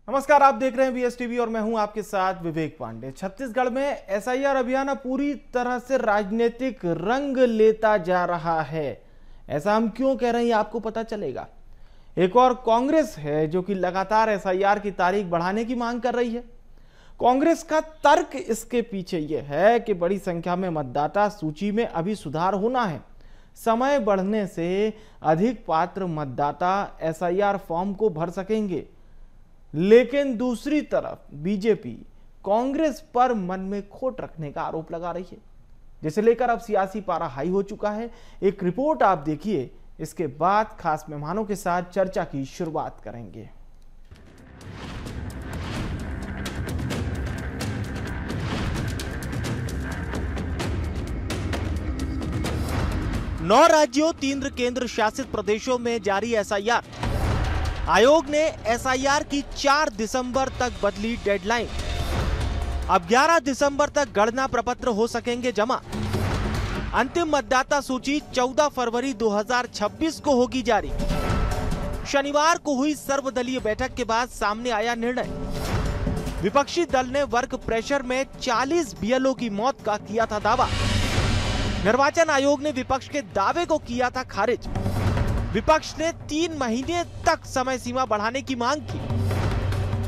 नमस्कार, आप देख रहे हैं बीएसटीवी और मैं हूं आपके साथ विवेक पांडे। छत्तीसगढ़ में एसआईआर अभियान पूरी तरह से राजनीतिक रंग लेता जा रहा है। ऐसा हम क्यों कह रहे हैं आपको पता चलेगा। एक और कांग्रेस है जो कि लगातार एसआईआर की तारीख बढ़ाने की मांग कर रही है। कांग्रेस का तर्क इसके पीछे यह है कि बड़ी संख्या में मतदाता सूची में अभी सुधार होना है। समय बढ़ने से अधिक पात्र मतदाता एसआईआर फॉर्म को भर सकेंगे। लेकिन दूसरी तरफ बीजेपी कांग्रेस पर मन में खोट रखने का आरोप लगा रही है, जिसे लेकर अब सियासी पारा हाई हो चुका है। एक रिपोर्ट आप देखिए, इसके बाद खास मेहमानों के साथ चर्चा की शुरुआत करेंगे। नौ राज्यों 3 केंद्र शासित प्रदेशों में जारी एसआईआर। आयोग ने एसआईआर की 4 दिसंबर तक बदली डेडलाइन। अब 11 दिसंबर तक गणना प्रपत्र हो सकेंगे जमा। अंतिम मतदाता सूची 14 फरवरी 2026 को होगी जारी। शनिवार को हुई सर्वदलीय बैठक के बाद सामने आया निर्णय। विपक्षी दल ने वर्क प्रेशर में 40 बीएलओ की मौत का किया था दावा। निर्वाचन आयोग ने विपक्ष के दावे को किया था खारिज। विपक्ष ने 3 महीने तक समय सीमा बढ़ाने की मांग की,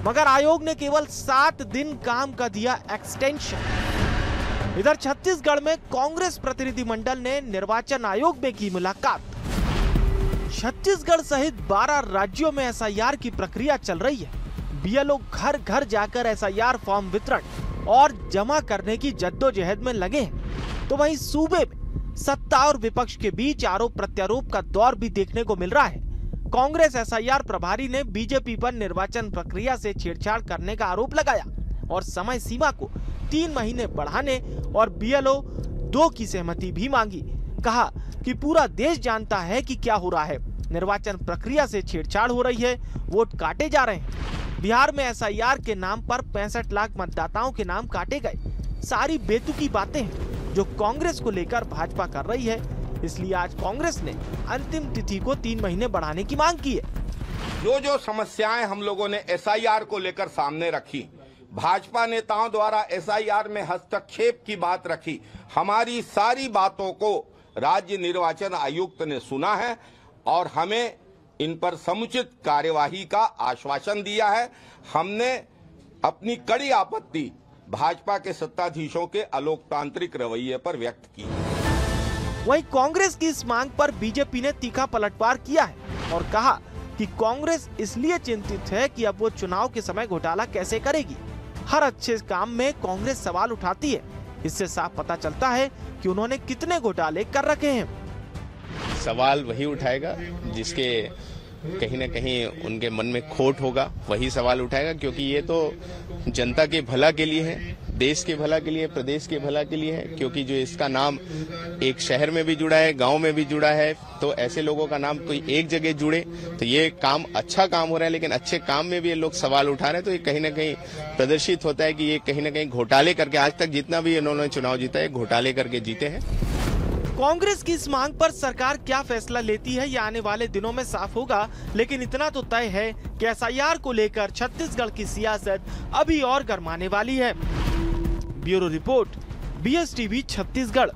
मगर आयोग ने केवल 7 दिन काम का दिया एक्सटेंशन। इधर छत्तीसगढ़ में कांग्रेस प्रतिनिधिमंडल ने निर्वाचन आयोग में की मुलाकात। छत्तीसगढ़ सहित 12 राज्यों में एसआईआर की प्रक्रिया चल रही है। बीएलओ घर घर जाकर एसआईआर फॉर्म वितरण और जमा करने की जद्दोजहद में लगे हैं। तो वहीं सूबे में सत्ता और विपक्ष के बीच आरोप प्रत्यारोप का दौर भी देखने को मिल रहा है। कांग्रेस एसआईआर प्रभारी ने बीजेपी पर निर्वाचन प्रक्रिया से छेड़छाड़ करने का आरोप लगाया और समय सीमा को 3 महीने बढ़ाने और बीएलओ 2 की सहमति भी मांगी। कहा कि पूरा देश जानता है कि क्या हो रहा है। निर्वाचन प्रक्रिया से छेड़छाड़ हो रही है, वोट काटे जा रहे हैं। बिहार में एसआईआर के नाम पर 65 लाख मतदाताओं के नाम काटे गए। सारी बेतुकी बातें हैं जो कांग्रेस को लेकर भाजपा कर रही है। इसलिए आज कांग्रेस ने अंतिम तिथि को 3 महीने बढ़ाने की मांग की है। जो समस्याएं हम लोगों ने एसआईआर को लेकर सामने रखी, भाजपा नेताओं द्वारा एसआईआर में हस्तक्षेप की बात रखी, हमारी सारी बातों को राज्य निर्वाचन आयुक्त ने सुना है और हमें इन पर समुचित कार्यवाही का आश्वासन दिया है। हमने अपनी कड़ी आपत्ति भाजपा के सत्ताधीशों के अलोकतांत्रिक रवैये पर व्यक्त की। वहीं कांग्रेस की इस मांग पर बीजेपी ने तीखा पलटवार किया है और कहा कि कांग्रेस इसलिए चिंतित है कि अब वो चुनाव के समय घोटाला कैसे करेगी। हर अच्छे काम में कांग्रेस सवाल उठाती है। इससे साफ पता चलता है कि उन्होंने कितने घोटाले कर रखे हैं। सवाल वही उठाएगा जिसके कहीं न कहीं उनके मन में खोट होगा, वही सवाल उठाएगा, क्योंकि ये तो जनता के भला के लिए है, देश के भला के लिए, प्रदेश के भला के लिए है। क्योंकि जो इसका नाम एक शहर में भी जुड़ा है, गांव में भी जुड़ा है, तो ऐसे लोगों का नाम कोई एक जगह जुड़े तो ये काम अच्छा काम हो रहा है। लेकिन अच्छे काम में भी ये लोग सवाल उठा रहे हैं, तो ये कहीं न कहीं प्रदर्शित होता है कि ये कहीं न कहीं घोटाले करके, आज तक जितना भी इन्होंने चुनाव जीता है घोटाले करके जीते हैं। कांग्रेस की इस मांग पर सरकार क्या फैसला लेती है, ये आने वाले दिनों में साफ होगा। लेकिन इतना तो तय है कि एसआईआर को लेकर छत्तीसगढ़ की सियासत अभी और गरमाने वाली है। Bureau report, BSTV Chhattisgarh.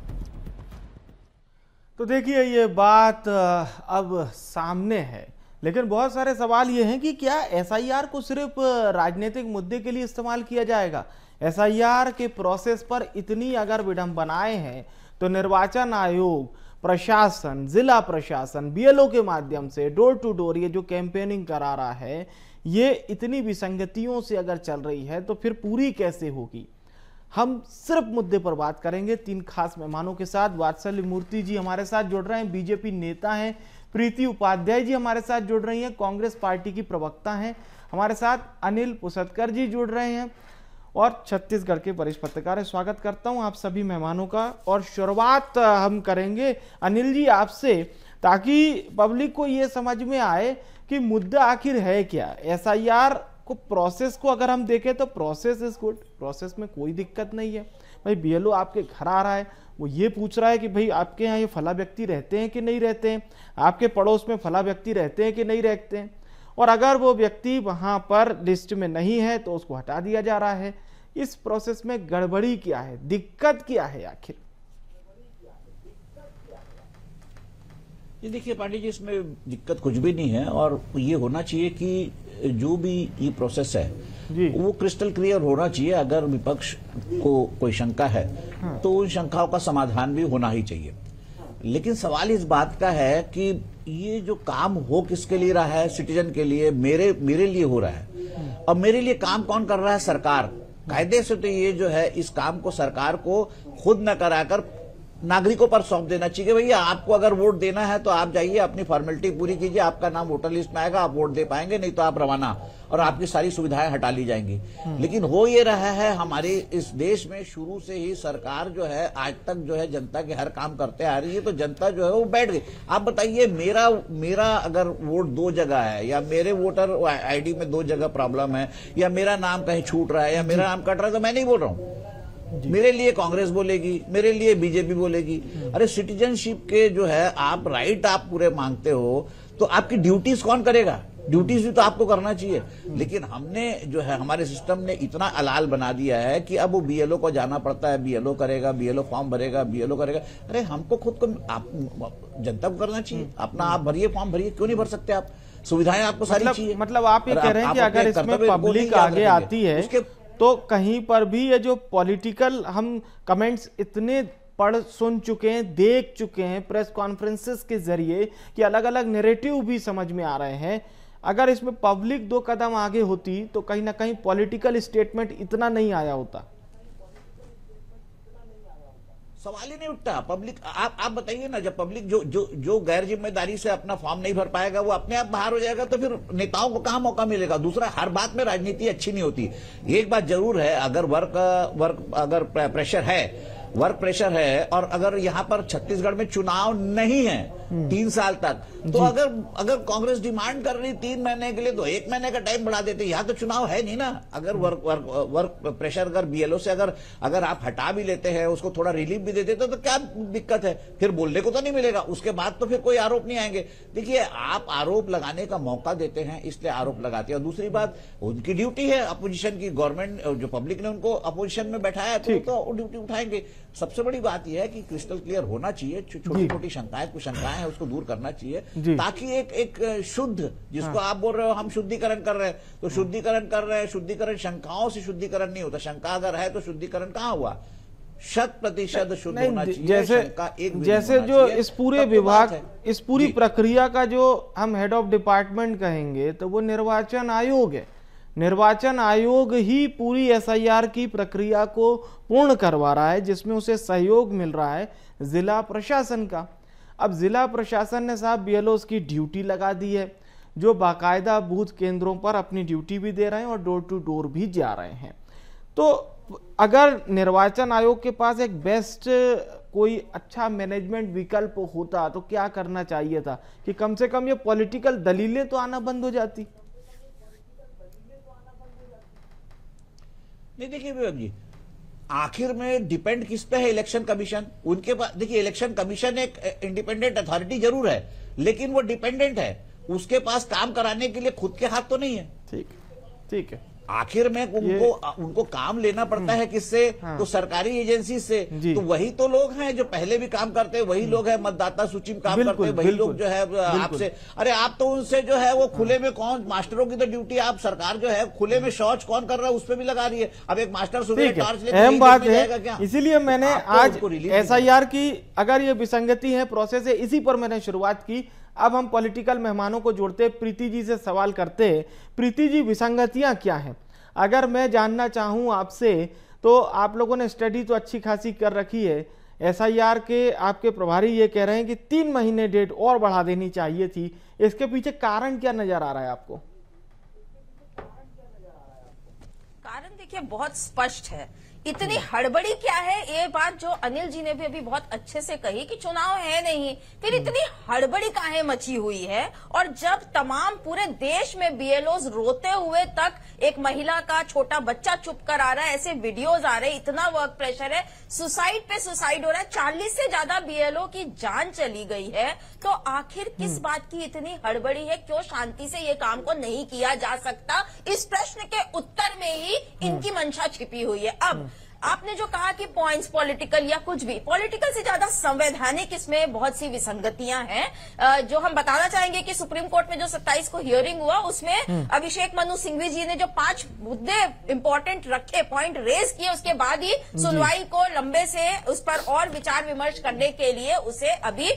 तो देखिए, ये बात अब सामने है, लेकिन बहुत सारे सवाल ये हैं कि क्या एसआईआर को सिर्फ राजनीतिक मुद्दे के लिए इस्तेमाल किया जाएगा। एसआईआर के प्रोसेस पर इतनी अगर विडंबनाएं हैं तो निर्वाचन आयोग, प्रशासन, जिला प्रशासन बीएलओ के माध्यम से डोर टू डोर ये जो कैंपेनिंग करा रहा है, ये इतनी विसंगतियों से अगर चल रही है तो फिर पूरी कैसे होगी। हम सिर्फ मुद्दे पर बात करेंगे 3 खास मेहमानों के साथ। वात्सल्य मूर्ति जी हमारे साथ जुड़ रहे हैं, बीजेपी नेता हैं। प्रीति उपाध्याय जी हमारे साथ जुड़ रही हैं, कांग्रेस पार्टी की प्रवक्ता हैं। हमारे साथ अनिल पुसतकर जी जुड़ रहे हैं और छत्तीसगढ़ के वरिष्ठ पत्रकार हैं। स्वागत करता हूं आप सभी मेहमानों का। और शुरुआत हम करेंगे अनिल जी आपसे, ताकि पब्लिक को ये समझ में आए कि मुद्दा आखिर है क्या। एसआईआर को, प्रोसेस को अगर हम देखें तो प्रोसेस इज गुड, प्रोसेस में कोई दिक्कत नहीं है। भाई बीएलओ आपके घर आ रहा है, वो ये पूछ रहा है कि भाई आपके यहाँ ये फला व्यक्ति रहते हैं कि नहीं रहते हैं, आपके पड़ोस में फला व्यक्ति रहते हैं कि नहीं रहते हैं, और अगर वो व्यक्ति वहां पर लिस्ट में नहीं है तो उसको हटा दिया जा रहा है। इस प्रोसेस में गड़बड़ी क्या है, दिक्कत क्या है आखिर? ये देखिए पांडे जी, इसमें दिक्कत कुछ भी नहीं है और ये होना चाहिए कि जो भी ये प्रोसेस है जी। वो क्रिस्टल क्लियर होना चाहिए। अगर विपक्ष को कोई शंका है तो उन शंकाओं का समाधान भी होना ही चाहिए। लेकिन सवाल इस बात का है कि ये जो काम हो किसके लिए रहा है? सिटीजन के लिए, मेरे लिए हो रहा है। और मेरे लिए काम कौन कर रहा है? सरकार। कायदे से तो ये जो है इस काम को सरकार को खुद न कराकर नागरिकों पर सौंप देना चाहिए। भैया आपको अगर वोट देना है तो आप जाइए, अपनी फॉर्मेलिटी पूरी कीजिए, आपका नाम वोटर लिस्ट में आएगा, आप वोट दे पाएंगे, नहीं तो आप रवाना, और आपकी सारी सुविधाएं हटा ली जाएंगी। लेकिन हो ये रहा है हमारे इस देश में शुरू से ही सरकार जो है आज तक जो है जनता के हर काम करते आ रही है, तो जनता जो है वो बैठ गई। आप बताइए, मेरा अगर वोट 2 जगह है, या मेरे वोटर आईडी में 2 जगह प्रॉब्लम है, या मेरा नाम कहीं छूट रहा है, या मेरा नाम कट रहा है, तो मैं नहीं बोल रहा हूं। मेरे लिए कांग्रेस बोलेगी, मेरे लिए बीजेपी बोलेगी। अरे सिटीजनशिप के जो है आप राइट आप पूरे मांगते हो तो आपकी ड्यूटीज कौन करेगा? ड्यूटीज भी तो आपको करना चाहिए। लेकिन हमने जो है हमारे सिस्टम ने इतना अलाल बना दिया है कि अब वो बीएलओ को जाना पड़ता है, बीएलओ करेगा, बीएलओ फॉर्म भरेगा, बीएलओ करेगा। अरे हमको खुद को जनता को करना चाहिए। अपना आप भरिए, फॉर्म भरिए, क्यों नहीं भर सकते आप? सुविधाएं आपको सारी चाहिए। मतलब आप ये कह रहे हैं कि अगर इसमें पब्लिक आगे आती है तो कहीं पर भी ये जो पॉलिटिकल हम कमेंट्स इतने पढ़ सुन चुके हैं, देख चुके हैं प्रेस कॉन्फ्रेंसेस के जरिए कि अलग अलग नैरेटिव भी समझ में आ रहे हैं, अगर इसमें पब्लिक 2 कदम आगे होती तो कहीं ना कहीं पॉलिटिकल स्टेटमेंट इतना नहीं आया होता। सवाल ही नहीं उठता। पब्लिक आप बताइए ना, जब पब्लिक जो गैर जिम्मेदारी से अपना फॉर्म नहीं भर पाएगा वो अपने आप बाहर हो जाएगा, तो फिर नेताओं को कहां मौका मिलेगा? दूसरा, हर बात में राजनीति अच्छी नहीं होती। एक बात जरूर है, अगर अगर वर्क प्रेशर है और अगर यहां पर छत्तीसगढ़ में चुनाव नहीं है 3 साल तक, तो अगर कांग्रेस डिमांड कर रही 3 महीने के लिए तो 1 महीने का टाइम बढ़ा देते। यहां तो चुनाव है नहीं ना। अगर वर्क प्रेशर अगर बीएलओ से अगर आप हटा भी लेते हैं, उसको थोड़ा रिलीफ भी दे देते तो क्या दिक्कत है? फिर बोलने को तो नहीं मिलेगा, उसके बाद तो फिर कोई आरोप नहीं आएंगे। देखिए, आप आरोप लगाने का मौका देते हैं इसलिए आरोप लगाते हैं। और दूसरी बात, उनकी ड्यूटी है अपोजिशन की, गवर्नमेंट जो पब्लिक ने उनको अपोजिशन में बैठाया तो ड्यूटी उठाएंगे। सबसे बड़ी बात यह है कि क्रिस्टल क्लियर होना चाहिए। छोटी मोटी शंकाएं हैं उसको दूर करना चाहिए, ताकि एक शुद्ध, जिसको आप बोल रहे हो हम शुद्धिकरण कर रहे हैं, तो शुद्धिकरण कर रहे हैं। शुद्धिकरण शंकाओं से शुद्धिकरण नहीं होता। शंका अगर है तो शुद्धिकरण कहां हुआ? 100% शुद्ध होना चाहिए। जैसे जो इस पूरे विभाग, इस पूरी प्रक्रिया का जो हम हेड ऑफ डिपार्टमेंट कहेंगे तो वो निर्वाचन आयोग है। निर्वाचन आयोग ही पूरी एसआईआर की प्रक्रिया को पूर्ण करवा रहा है, जिसमें उसे सहयोग मिल रहा है जिला प्रशासन का। अब जिला प्रशासन ने साहब बीएलओस की ड्यूटी लगा दी है, जो बाकायदा बूथ केंद्रों पर अपनी ड्यूटी भी दे रहे हैं और डोर टू डोर भी जा रहे हैं। तो अगर निर्वाचन आयोग के पास एक बेस्ट कोई अच्छा मैनेजमेंट विकल्प होता तो क्या करना चाहिए था कि कम से कम ये पॉलिटिकल दलीलें तो आना बंद हो जाती। नहीं, देखिए विवेक जी, आखिर में डिपेंड किस पे है? Election commission. उनके पास, देखिए, इलेक्शन कमीशन एक इंडिपेंडेंट अथॉरिटी जरूर है, लेकिन वो डिपेंडेंट है। उसके पास काम कराने के लिए खुद के हाथ तो नहीं है। ठीक है। आखिर में उनको काम लेना पड़ता है किससे? तो सरकारी एजेंसी से। तो वही तो लोग हैं जो पहले भी काम करते हैं, वही लोग हैं मतदाता सूची में काम करते हैं, वही लोग जो है आपसे, अरे आप तो उनसे जो है वो खुले में, कौन मास्टरों की तो ड्यूटी आप सरकार जो है खुले में शौच कौन कर रहा है उस पर भी लगा रही है। अब एक मास्टर सुबह टॉर्च लेकर अहम बात है, इसीलिए मैंने आज एसआईआर की अगर ये विसंगति है, प्रोसेस है, इसी पर मैंने शुरुआत की। अब हम पॉलिटिकल मेहमानों को जोड़ते, प्रीति जी से सवाल करते। प्रीति जी, विसंगतियां क्या हैं? अगर मैं जानना चाहूं आपसे, तो आप लोगों ने स्टडी तो अच्छी खासी कर रखी है। एसआईआर के आपके प्रभारी ये कह रहे हैं कि 3 महीने डेट और बढ़ा देनी चाहिए थी। इसके पीछे कारण क्या नजर आ रहा है आपको? कारण देखिए बहुत स्पष्ट है इतनी हड़बड़ी क्या है, ये बात जो अनिल जी ने भी अभी बहुत अच्छे से कही कि चुनाव है नहीं, फिर इतनी हड़बड़ी काहे मची हुई है। और जब तमाम पूरे देश में बीएलओज रोते हुए तक एक महिला का छोटा बच्चा चुप कर आ रहा है, ऐसे वीडियोज आ रहे हैं, इतना वर्क प्रेशर है, सुसाइड पे सुसाइड हो रहा है, 40 से ज्यादा बीएलओ की जान चली गई है, तो आखिर किस बात की इतनी हड़बड़ी है, क्यों शांति से ये काम को नहीं किया जा सकता? इस प्रश्न के उत्तर में ही इनकी मंशा छिपी हुई है। अब आपने जो कहा कि पॉइंट्स पॉलिटिकल या कुछ भी, पॉलिटिकल से ज्यादा संवैधानिक इसमें बहुत सी विसंगतियां हैं। जो हम बताना चाहेंगे कि सुप्रीम कोर्ट में जो 27 को हियरिंग हुआ, उसमें अभिषेक मनु सिंघवी जी ने जो 5 मुद्दे इंपॉर्टेंट रखे, पॉइंट रेज किए, उसके बाद ही सुनवाई को लंबे से उस पर और विचार विमर्श करने के लिए उसे अभी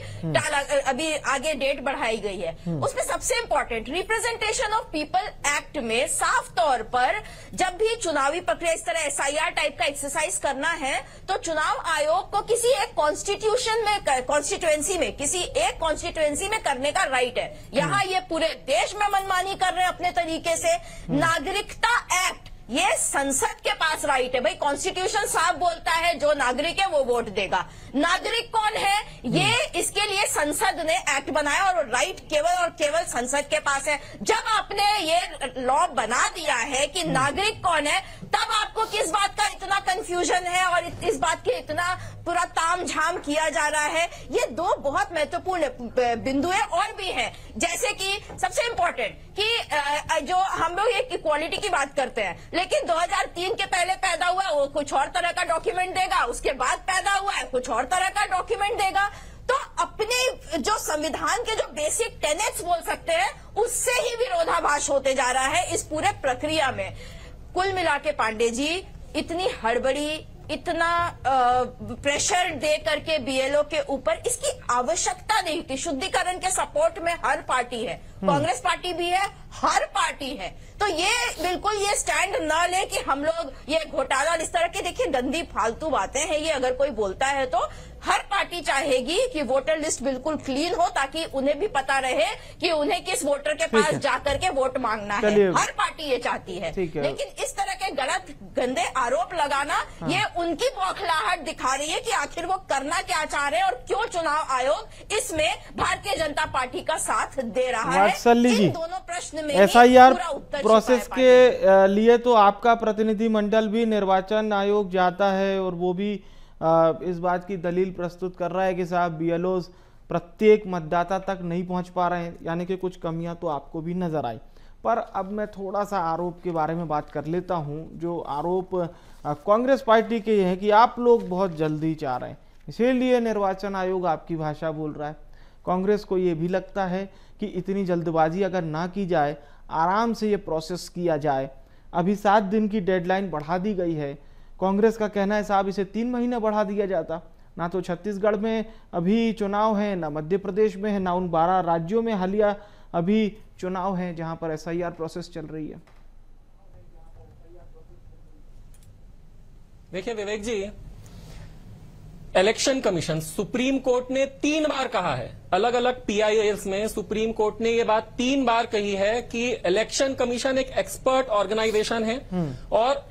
आगे डेट बढ़ाई गई है। उसमें सबसे important representation of people act में साफ तौर पर जब भी चुनावी प्रक्रिया इस तरह एसआईआर टाइप का एक्सरसाइज करना है, तो चुनाव आयोग को किसी एक कॉन्स्टिट्यूएंसी में किसी एक कॉन्स्टिट्यूएंसी में करने का राइट है। यहाँ ये पूरे देश में मनमानी कर रहे हैं अपने तरीके से। नागरिकता एक्ट, ये संसद के पास राइट है भाई, कॉन्स्टिट्यूशन साफ बोलता है जो नागरिक है वो वोट देगा। नागरिक कौन है, ये इसके लिए संसद ने एक्ट बनाया और राइट केवल और केवल संसद के पास है। जब आपने ये लॉ बना दिया है कि नागरिक कौन है, तब आपको किस बात का इतना कंफ्यूजन है और इस बात के इतना पूरा तामझाम किया जा रहा है? ये दो बहुत महत्वपूर्ण बिंदु है और भी है, जैसे कि सबसे इंपॉर्टेंट कि जो हम लोग एक इक्वालिटी की बात करते हैं, लेकिन 2003 के पहले पैदा हुआ वो कुछ और तरह का डॉक्यूमेंट देगा, उसके बाद पैदा हुआ है कुछ और तरह का डॉक्यूमेंट देगा। तो अपने जो संविधान के जो बेसिक टेनेट्स बोल सकते हैं, उससे ही विरोधाभास होते जा रहा है इस पूरे प्रक्रिया में। कुल मिला के पांडे जी, इतनी हड़बड़ी, इतना प्रेशर दे करके बीएलओ के ऊपर, इसकी आवश्यकता नहीं थी। शुद्धिकरण के सपोर्ट में हर पार्टी है, कांग्रेस पार्टी भी है, हर पार्टी है। तो ये बिल्कुल ये स्टैंड न ले कि हम लोग ये घोटाला, इस तरह की देखिए गंदी फालतू बातें हैं ये, अगर कोई बोलता है तो हर पार्टी चाहेगी कि वोटर लिस्ट बिल्कुल क्लीन हो, ताकि उन्हें भी पता रहे कि उन्हें किस वोटर के पास जाकर के वोट मांगना है। हर पार्टी ये चाहती है, लेकिन इस तरह के गलत गंदे आरोप लगाना, ये उनकी बौखलाहट दिखा रही है कि आखिर वो करना क्या चाह रहे हैं और क्यों चुनाव आयोग इसमें भारतीय जनता पार्टी का साथ दे रहा है। इन दोनों प्रश्न में एसआईआर प्रोसेस के लिए तो आपका प्रतिनिधिमंडल भी निर्वाचन आयोग जाता है और वो भी इस बात की दलील प्रस्तुत कर रहा है कि साहब बीएलओज प्रत्येक मतदाता तक नहीं पहुंच पा रहे हैं, यानी कि कुछ कमियां तो आपको भी नजर आई। पर अब मैं थोड़ा सा आरोप के बारे में बात कर लेता हूं। जो आरोप कांग्रेस पार्टी के हैं कि आप लोग बहुत जल्दी चाह रहे हैं, इसीलिए निर्वाचन आयोग आपकी भाषा बोल रहा है। कांग्रेस को ये भी लगता है कि इतनी जल्दबाजी अगर ना की जाए, आराम से ये प्रोसेस किया जाए। अभी 7 दिन की डेडलाइन बढ़ा दी गई है। कांग्रेस का कहना है साहब इसे 3 महीने बढ़ा दिया जाता। ना तो छत्तीसगढ़ में अभी चुनाव है, ना मध्य प्रदेश में है, ना उन 12 राज्यों में हालिया अभी चुनाव है जहां पर एसआईआर प्रोसेस चल रही है। देखिए विवेक जी, इलेक्शन कमीशन, सुप्रीम कोर्ट ने 3 बार कहा है, अलग अलग पीआईएल्स में सुप्रीम कोर्ट ने ये बात 3 बार कही है कि इलेक्शन कमीशन एक एक्सपर्ट ऑर्गेनाइजेशन है और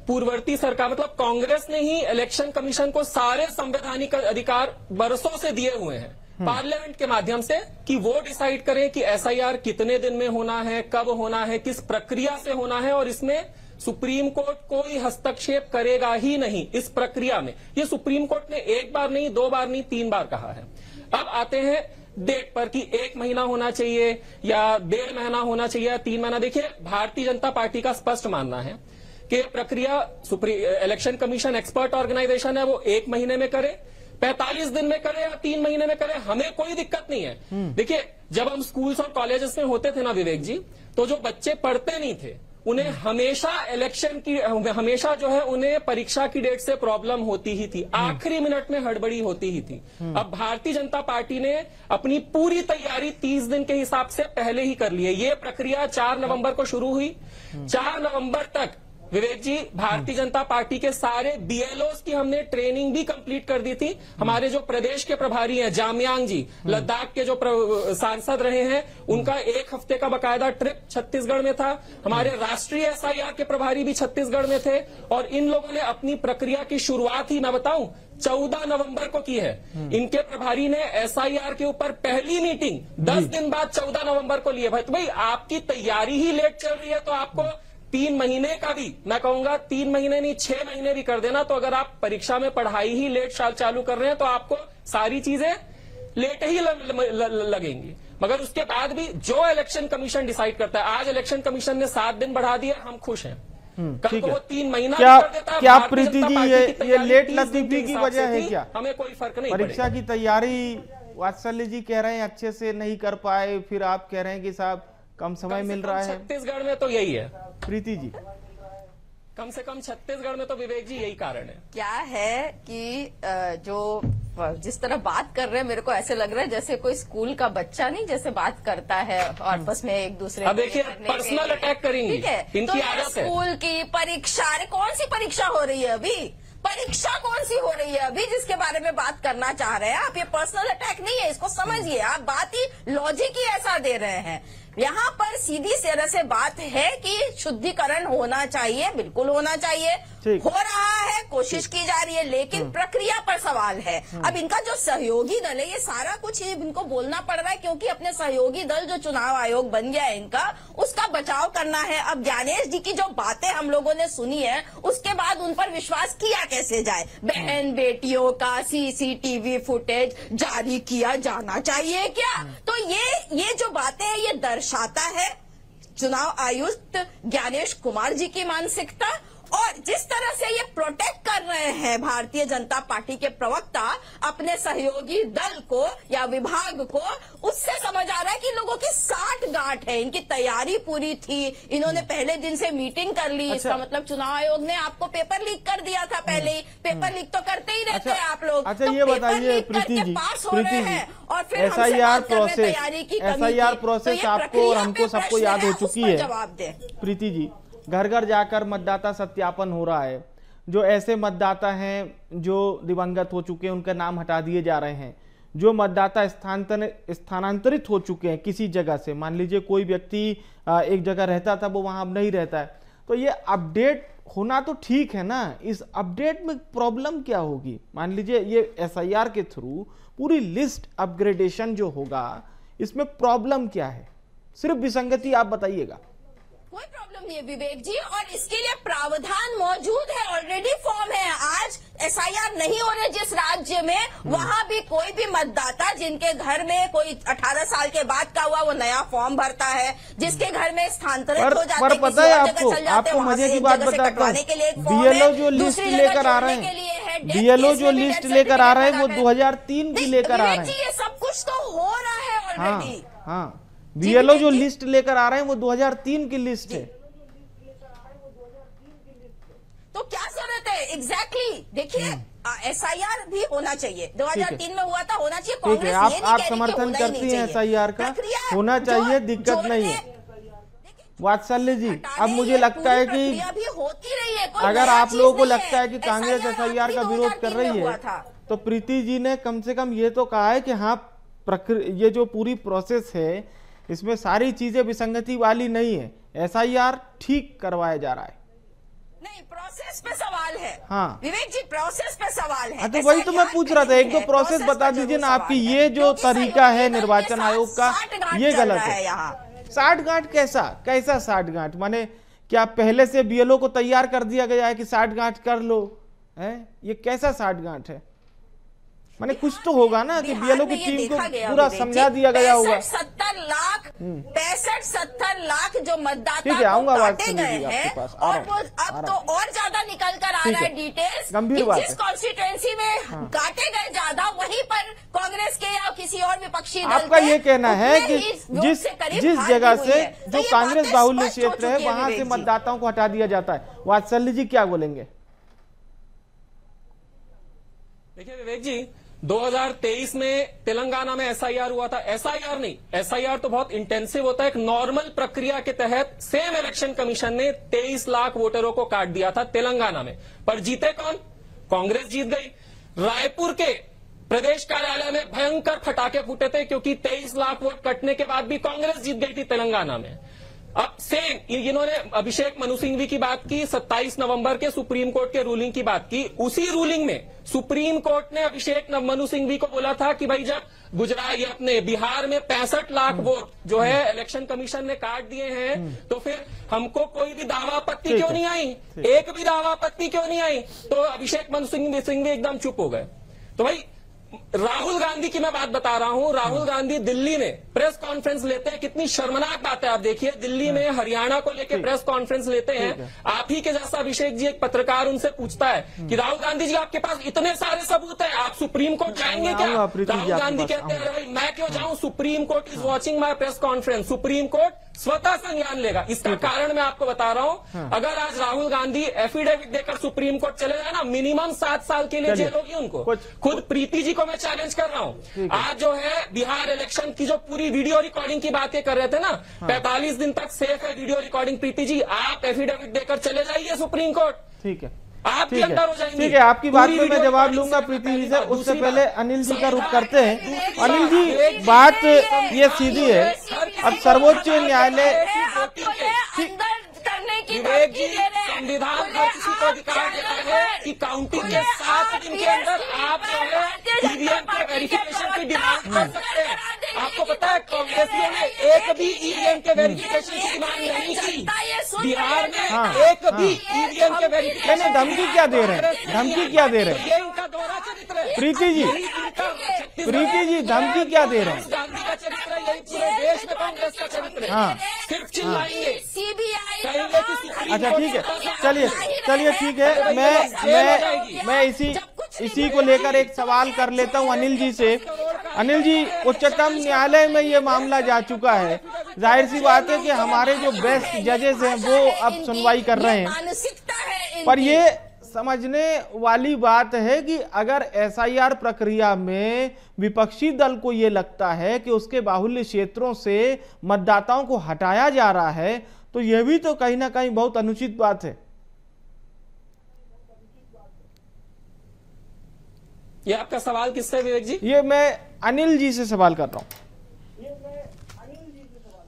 पूर्ववर्ती सरकार मतलब कांग्रेस ने ही इलेक्शन कमीशन को सारे संवैधानिक अधिकार बरसों से दिए हुए हैं पार्लियामेंट के माध्यम से कि वो डिसाइड करें कि एसआईआर कितने दिन में होना है, कब होना है, किस प्रक्रिया से होना है, और इसमें सुप्रीम कोर्ट कोई हस्तक्षेप करेगा ही नहीं इस प्रक्रिया में। ये सुप्रीम कोर्ट ने 1 बार नहीं, 2 बार नहीं, 3 बार कहा है। अब आते हैं डेट पर कि 1 महीना होना चाहिए या 1.5 महीना होना चाहिए या 3 महीना। देखिए भारतीय जनता पार्टी का स्पष्ट मानना है कि प्रक्रिया इलेक्शन कमीशन एक्सपर्ट ऑर्गेनाइजेशन है, वो 1 महीने में करे, 45 दिन में करे या 3 महीने में करे, हमें कोई दिक्कत नहीं है। देखिए जब हम स्कूल्स और कॉलेजेस में होते थे ना विवेक जी, तो जो बच्चे पढ़ते नहीं थे उन्हें हमेशा हमेशा जो है उन्हें परीक्षा की डेट से प्रॉब्लम होती ही थी, आखिरी मिनट में हड़बड़ी होती ही थी। अब भारतीय जनता पार्टी ने अपनी पूरी तैयारी 30 दिन के हिसाब से पहले ही कर ली है। ये प्रक्रिया 4 नवंबर को शुरू हुई, 4 नवंबर तक विवेक जी, भारतीय जनता पार्टी के सारे बीएलओस की हमने ट्रेनिंग भी कंप्लीट कर दी थी। हमारे जो प्रदेश के प्रभारी हैं जामयांग जी, लद्दाख के जो सांसद रहे हैं, उनका 1 हफ्ते का बकायदा ट्रिप छत्तीसगढ़ में था। हमारे राष्ट्रीय एसआईआर के प्रभारी भी छत्तीसगढ़ में थे और इन लोगों ने अपनी प्रक्रिया की शुरुआत ही, मैं बताऊं, 14 नवंबर को की है। इनके प्रभारी ने एसआईआर के ऊपर पहली मीटिंग 10 दिन बाद 14 नवंबर को ली है। भाई तो भाई आपकी तैयारी ही लेट चल रही है, तो आपको 3 महीने का भी, मैं कहूंगा 3 महीने नहीं 6 महीने भी कर देना। तो अगर आप परीक्षा में पढ़ाई ही लेट चालू कर रहे हैं तो आपको सारी चीजें लेट ही लगेंगी। मगर उसके बाद भी जो इलेक्शन कमीशन डिसाइड करता है, आज इलेक्शन कमीशन ने 7 दिन बढ़ा दिया, हम खुश हैं। कल को वो 3 महीना कर देता है। क्या प्रीति जी ये लेट लतीफी की वजह है क्या? हमें कोई फर्क नहीं परीक्षा की तैयारी वात्सल्य जी कह रहे हैं अच्छे से नहीं कर पाए, फिर आप कह रहे हैं कि साहब कम समय मिल रहा है। छत्तीसगढ़ में तो यही है प्रीति जी, कम से कम छत्तीसगढ़ में तो विवेक जी यही कारण है। क्या है कि जो जिस तरह बात कर रहे हैं, मेरे को ऐसे लग रहा है जैसे कोई स्कूल का बच्चा नहीं जैसे बात करता है आपस में एक दूसरे। अब देखिए पर्सनल अटैक करेंगे, ठीक है, इनकी तो आदत है। स्कूल की परीक्षा, अरे कौन सी परीक्षा हो रही है अभी? परीक्षा कौन सी हो रही है अभी जिसके बारे में बात करना चाह रहे हैं आप? ये पर्सनल अटैक नहीं है, इसको समझिए। आप बात ही लॉजिक ही ऐसा दे रहे हैं। यहाँ पर सीधी तरह से बात है कि शुद्धिकरण होना चाहिए, बिल्कुल होना चाहिए, हो रहा है, कोशिश की जा रही है, लेकिन प्रक्रिया पर सवाल है। अब इनका जो सहयोगी दल है, ये सारा कुछ इनको बोलना पड़ रहा है क्योंकि अपने सहयोगी दल जो चुनाव आयोग बन गया है इनका, उसका बचाव करना है। अब ज्ञानेश जी की जो बातें हम लोगों ने सुनी है, उसके बाद उन पर विश्वास किया कैसे जाए? बहन बेटियों का सीसीटीवी फुटेज जारी किया जाना चाहिए क्या? तो ये जो बातें हैं, ये दर्शाता है चुनाव आयुक्त ज्ञानेश कुमार जी की मानसिकता। और जिस तरह से ये प्रोटेक्ट कर रहे हैं भारतीय जनता पार्टी के प्रवक्ता अपने सहयोगी दल को या विभाग को, उससे समझ आ रहा है कि लोगों की 60 गांठ है, इनकी तैयारी पूरी थी, इन्होंने पहले दिन से मीटिंग कर ली। इसका मतलब चुनाव आयोग ने आपको पेपर लीक कर दिया था पहले ही। पेपर लीक तो करते ही रहते हैं आप लोग। अच्छा ये बताइए प्रीति जी, और फिर एसआईआर प्रोसेस आपको और हमको सबको याद हो चुकी है। जवाब दे प्रीति जी, घर घर जाकर मतदाता सत्यापन हो रहा है। जो ऐसे मतदाता हैं जो दिवंगत हो चुके हैं उनका नाम हटा दिए जा रहे हैं। जो मतदाता स्थानांतरित हो चुके हैं किसी जगह से, मान लीजिए कोई व्यक्ति एक जगह रहता था वो वहां अब नहीं रहता है, तो ये अपडेट होना तो ठीक है ना। इस अपडेट में प्रॉब्लम क्या होगी? मान लीजिए ये एसआईआर के थ्रू पूरी लिस्ट अपग्रेडेशन जो होगा, इसमें प्रॉब्लम क्या है? सिर्फ विसंगति आप बताइएगा। कोई प्रॉब्लम नहीं है विवेक जी, और इसके लिए प्रावधान मौजूद है, ऑलरेडी फॉर्म है। आज एसआईआर नहीं हो रहे जिस राज्य में, वहां भी कोई भी मतदाता जिनके घर में कोई 18 साल के बाद का हुआ, वो नया फॉर्म भरता है। जिसके घर में स्थानांतरित हो जाते हैं, पता है आपको मजे की बात बताता हूँ, बीएलओ जो लिस्ट लेकर आ रहे हैं, बीएलओ जो लिस्ट लेकर आ रहे हैं वो 2003 की लेकर आ रहे हैं। ये सब कुछ तो हो रहा है ऑलरेडी। हाँ, बीएलओ जो लिस्ट लेकर आ रहे हैं वो 2003 की लिस्ट है। तो क्या जरूरत है? एग्जैक्टली देखिए, एसआईआर भी होना चाहिए, 2003 में हुआ था, होना चाहिए। ठीक है, आप समर्थन करती हैं एसआईआर का, होना चाहिए, दिक्कत नहीं है। वात्सल्य जी, अब मुझे लगता है कि होती रही है, अगर आप लोगों को लगता है कि कांग्रेस एसआईआर का विरोध कर रही है, तो प्रीति जी ने कम से कम ये तो कहा है कि हाँ, ये जो पूरी प्रोसेस है इसमें सारी चीजें विसंगति वाली नहीं है, एसआईआर ठीक करवाया जा रहा है। नहीं, प्रोसेस पे सवाल है। हाँ विवेक जी, प्रोसेस पे सवाल है। तो वही तो मैं पूछ रहा था, एक दो प्रोसेस बता दीजिए ना आपकी। ये जो तरीका है निर्वाचन आयोग का, ये गलत है। 60 गांठ कैसा 60 गांठ? माने क्या पहले से बीएलओ को तैयार कर दिया गया है कि 60 गांठ कर लो है? ये कैसा 60 गांठ है? माने कुछ तो होगा ना कि बीएलओ की टीम को पूरा समझा दिया गया होगा। 65-70 लाख जो मतदाता काटे गए हैं, और वो अब तो और ज्यादा निकल कर आ रहा है डिटेल्स। गंभीर बात है। जिस कॉन्स्टिट्यूएंसी में काटे गए ज्यादा, वहीं पर कांग्रेस के या किसी और विपक्षी दल आपका ये कहना है कि जिस जगह से जो कांग्रेस बाहुल्य क्षेत्र है वहां से मतदाताओं को हटा दिया जाता है। वात्सल्य जी क्या बोलेंगे? देखिए विवेक जी, 2023 में तेलंगाना में एसआईआर हुआ था। एसआईआर नहीं, एसआईआर तो बहुत इंटेंसिव होता है। एक नॉर्मल प्रक्रिया के तहत सेम इलेक्शन कमीशन ने 23 लाख वोटरों को काट दिया था तेलंगाना में, पर जीते कौन? कांग्रेस जीत गई। रायपुर के प्रदेश कार्यालय में भयंकर फटाके फूटे थे क्योंकि 23 लाख वोट कटने के बाद भी कांग्रेस जीत गई थी तेलंगाना में। अब सेम इन्होंने अभिषेक मनु सिंघवी की बात की, 27 नवंबर के सुप्रीम कोर्ट के रूलिंग की बात की। उसी रूलिंग में सुप्रीम कोर्ट ने अभिषेक मनु सिंघवी को बोला था कि भाई जब गुजरात ये अपने बिहार में 65 लाख वोट जो है इलेक्शन कमीशन ने काट दिए हैं, तो फिर हमको कोई भी दावा आपत्ति क्यों नहीं आई? एक भी दावा आपत्ति क्यों नहीं आई? तो अभिषेक मनु सिंघवी एकदम चुप हो गए। तो भाई राहुल गांधी की मैं बात बता रहा हूं। राहुल गांधी दिल्ली में प्रेस कॉन्फ्रेंस लेते हैं, कितनी शर्मनाक बात है। आप देखिए, दिल्ली में हरियाणा को लेकर प्रेस कॉन्फ्रेंस लेते हैं। आप ही के जैसा अभिषेक जी, एक पत्रकार उनसे पूछता है कि राहुल गांधी जी आपके पास इतने सारे सबूत हैं, आप सुप्रीम कोर्ट जाएंगे क्या? राहुल गांधी कहते हैं भाई मैं क्यों जाऊं, supreme court is watching my press conference, supreme court स्वतः संज्ञान लेगा। इसका कारण मैं आपको बता रहा हूं, अगर आज राहुल गांधी एफिडेविट देकर सुप्रीम कोर्ट चले जाए ना, मिनिमम 7 साल के लिए जेल होगी उनको। खुद प्रीति जी को मैं चैलेंज कर रहा हूं। आज जो है बिहार इलेक्शन की जो पूरी वीडियो रिकॉर्डिंग की बातें कर रहे थे ना, 45 दिन तक सेफ है वीडियो रिकॉर्डिंग। प्रीति जी आप एफिडेविट देकर चले जाइए सुप्रीम कोर्ट, ठीक है, आप भी अंदर हो जाएंगे। ठीक है, आपकी बात पे मैं जवाब लूंगा प्रीति जी से। उससे पहले अनिल जी का रुख करते हैं। अनिल जी, बात ये सीधी है, अब सर्वोच्च न्यायालय विवेक जी, संविधान हर किसी को अधिकार देता है कि काउंटिंग के 7 दिन के अंदर आप जो है ईवीएम के वेरिफिकेशन की डिमांड कर सकते हैं। आपको पता है कांग्रेसियों ने एक भी ईवीएम के वेरिफिकेशन की डिमांड नहीं की बिहार में। एक भी ईवीएम के वेरिफिकेशन। धमकी क्या दे रहे हैं? धमकी क्या दे रहे हैं? ये इनका दोहरा चरित्र है। प्रीति जी, प्रीति जी धमकी क्या दे रहे हैं? गांधी का चरित्र है, यही पूरे देश में कांग्रेस का चरित्र है। सिर्फ चिल्लाएंगे, अच्छा ठीक है, चलिए ठीक है। मैं इसी को लेकर एक सवाल कर लेता हूं अनिल जी से। अनिल जी, उच्चतम न्यायालय में ये मामला जा चुका है, जाहिर सी बात है कि हमारे जो बेस्ट जजेस हैं वो अब सुनवाई कर रहे हैं, पर ये समझने वाली बात है कि अगर एसआईआर प्रक्रिया में विपक्षी दल को ये लगता है कि उसके बाहुल्य क्षेत्रों से मतदाताओं को हटाया जा रहा है, तो यह भी तो कहीं ना कहीं बहुत अनुचित बात है। ये आपका सवाल किससे विवेक जी? ये मैं अनिल जी से सवाल कर रहा हूं।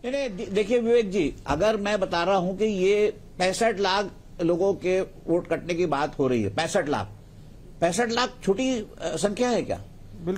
नहीं, देखिए विवेक जी, अगर मैं बता रहा हूं कि ये 65 लाख लोगों के वोट कटने की बात हो रही है, 65 लाख छोटी संख्या है क्या?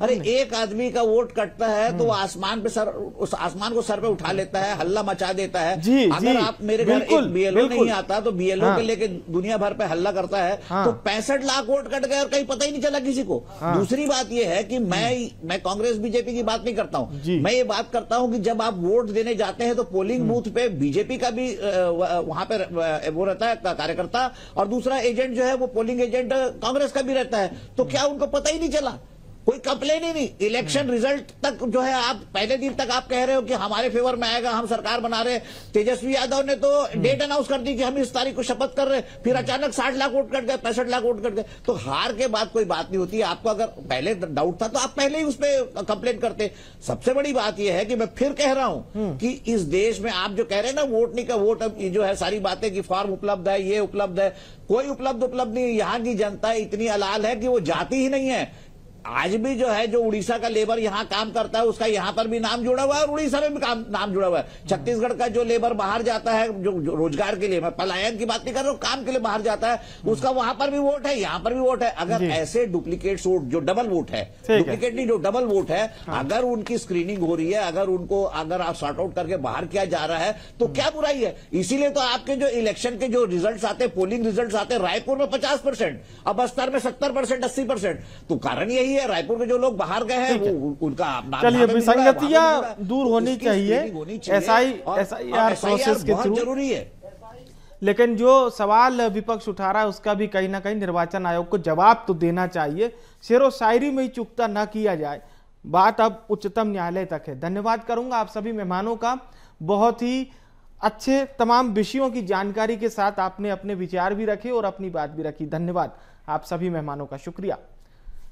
अरे एक आदमी का वोट कटता है तो वो आसमान पे उस आसमान को सर पे उठा लेता है, हल्ला मचा देता है। अगर आप मेरे घर एक बीएलओ नहीं आता तो बीएलओ के लेके दुनिया भर पे हल्ला करता है, तो 65 लाख वोट कट गए और कहीं पता ही नहीं चला किसी को। दूसरी बात ये है कि मैं कांग्रेस बीजेपी की बात नहीं करता हूं, मैं ये बात करता हूं कि जब आप वोट देने जाते हैं तो पोलिंग बूथ पे बीजेपी का भी वहां पे वो रहता है कार्यकर्ता, और दूसरा एजेंट जो है वो पोलिंग एजेंट कांग्रेस का भी रहता है। तो क्या उनको पता ही नहीं चला? कोई कंप्लेन ही नहीं। इलेक्शन रिजल्ट तक जो है, आप पहले दिन तक आप कह रहे हो कि हमारे फेवर में आएगा, हम सरकार बना रहे हैं। तेजस्वी यादव ने तो डेट अनाउंस कर दी कि हम इस तारीख को शपथ कर रहे हैं, फिर अचानक 60 लाख वोट कट गए, 65 लाख वोट कट गए। तो हार के बाद कोई बात नहीं होती। आपको अगर पहले डाउट था तो आप पहले ही उस पर कंप्लेन करते। सबसे बड़ी बात यह है कि मैं फिर कह रहा हूं कि इस देश में आप जो कह रहे हैं ना, वोट नहीं का वोट, अब जो है सारी बातें कि फॉर्म उपलब्ध है, ये उपलब्ध है, कोई उपलब्ध नहीं। यहाँ की जनता इतनी अलाल है कि वो जाती ही नहीं है। आज भी जो है, जो उड़ीसा का लेबर यहाँ काम करता है उसका यहाँ पर भी नाम जुड़ा हुआ है और उड़ीसा में भी नाम जुड़ा हुआ है। छत्तीसगढ़ का जो लेबर बाहर जाता है, जो रोजगार के लिए, मैं पलायन की बात नहीं कर रहा हूँ, काम के लिए बाहर जाता है, उसका वहां पर भी वोट है, यहाँ पर भी वोट है। अगर ऐसे डुप्लीकेट वोट, जो डबल वोट है, डुप्लीकेट नहीं, जो डबल वोट है, अगर उनकी स्क्रीनिंग हो रही है, अगर आप सॉर्ट आउट करके बाहर किया जा रहा है, तो क्या बुराई है? इसीलिए तो आपके जो इलेक्शन के जो रिजल्ट आते, पोलिंग रिजल्ट आते, रायपुर में 50%, अब बस्तर में 70%, 80%। तो कारण यही है, रायपुर के जो लोग बाहर गए हैं उनका। चलिए, विसंगतियां दूर होनी चाहिए, एसआईआर प्रोसेस के थ्रू जरूरी है। लेकिन जो सवाल विपक्ष उठा रहा है उसका भी कहीं ना कहीं निर्वाचन आयोग को जवाब तो देना चाहिए। शेरो शायरी में ही चुकता न किया जाए। बात अब उच्चतम न्यायालय तक है। धन्यवाद करूंगा आप सभी मेहमानों का, बहुत ही अच्छे तमाम विषयों की जानकारी के साथ आपने अपने विचार भी रखे और अपनी बात भी रखी। धन्यवाद आप सभी मेहमानों का, शुक्रिया।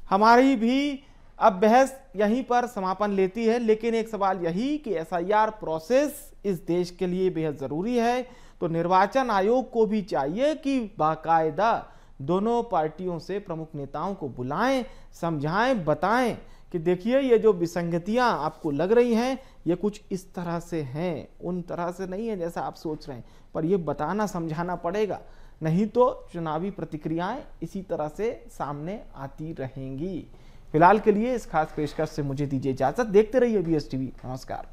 हमारी भी अब बहस यहीं पर समापन लेती है, लेकिन एक सवाल यही कि एसआईआर प्रोसेस इस देश के लिए बेहद जरूरी है, तो निर्वाचन आयोग को भी चाहिए कि बाकायदा दोनों पार्टियों से प्रमुख नेताओं को बुलाएं, समझाएं, बताएं कि देखिए ये जो विसंगतियां आपको लग रही हैं ये कुछ इस तरह से हैं, उन तरह से नहीं है जैसा आप सोच रहे हैं, पर ये बताना समझाना पड़ेगा, नहीं तो चुनावी प्रतिक्रियाएं इसी तरह से सामने आती रहेंगी। फिलहाल के लिए इस खास पेशकश से मुझे दीजिए इजाजत। देखते रहिए BSTV। नमस्कार।